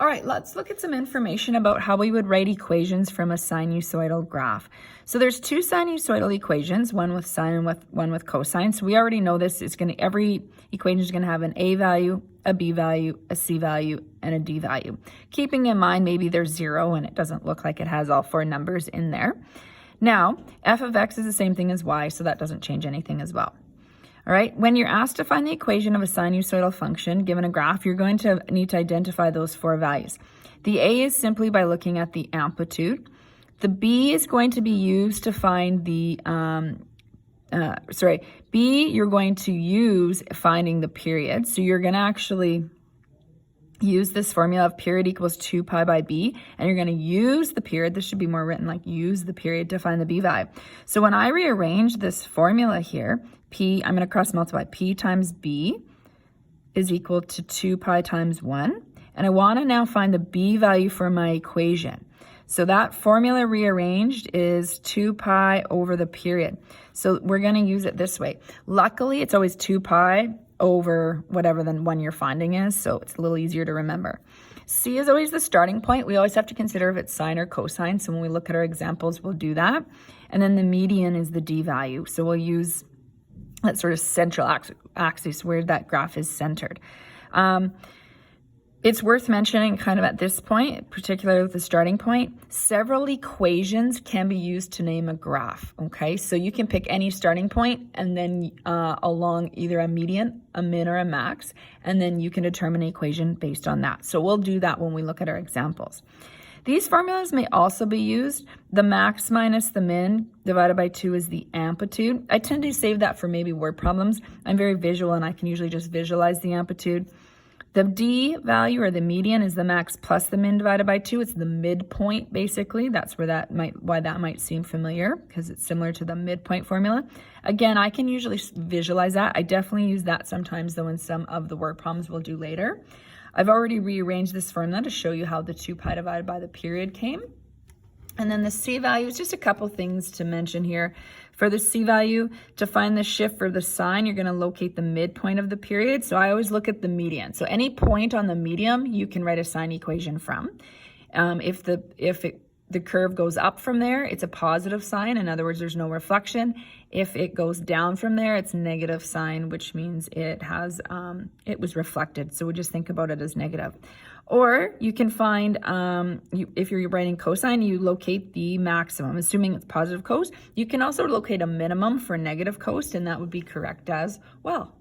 All right, let's look at some information about how we would write equations from a sinusoidal graph. So there's two sinusoidal equations, one with sine and one with cosine. So we already know this. Every equation is going to have an a value, a b value, a c value, and a d value. Keeping in mind maybe there's 0 and it doesn't look like it has all 4 numbers in there. Now, f of x is the same thing as y, so that doesn't change anything as well. All right, when you're asked to find the equation of a sinusoidal function given a graph, you're going to need to identify those 4 values. The a is simply by looking at the amplitude. The b is going to be used to find the, b you're going to use finding the period. So you're going to actually use this formula of period equals 2 pi by b, and you're going to use the period. This should be more written like use the period to find the b value. So when I rearrange this formula here, p, I'm going to cross multiply. P times b is equal to 2 pi times 1. And I want to now find the b value for my equation. So that formula rearranged is 2 pi over the period. So we're going to use it this way. Luckily, it's always 2 pi over whatever the one you're finding is, so it's a little easier to remember. C is always the starting point. We always have to consider if it's sine or cosine, so when we look at our examples, we'll do that. And then the median is the d value, so we'll use that sort of central axis where that graph is centered. It's worth mentioning kind of at this point, particularly with the starting point, several equations can be used to name a graph, okay? So you can pick any starting point and then along either a median, a min, or a max, and then you can determine an equation based on that. So we'll do that when we look at our examples. These formulas may also be used. The max minus the min divided by 2 is the amplitude. I tend to save that for maybe word problems. I'm very visual and I can usually just visualize the amplitude. The d value, or the median, is the max plus the min divided by 2. It's the midpoint, basically. That's where why that might seem familiar, because it's similar to the midpoint formula. Again, I can usually visualize that. I definitely use that sometimes, though, in some of the word problems we'll do later. I've already rearranged this formula to show you how the 2 pi divided by the period came. And then the c value is just a couple things to mention here. For the c value, to find the shift for the sine, you're going to locate the midpoint of the period. So I always look at the median. So any point on the median, you can write a sine equation from. If the curve goes up from there, it's a positive sign. In other words, there's no reflection. If it goes down from there, it's negative sign, which means it was reflected. So we just think about it as negative. Or you can find, if you're writing cosine, you locate the maximum, assuming it's positive cos. You can also locate a minimum for negative cos, and that would be correct as well.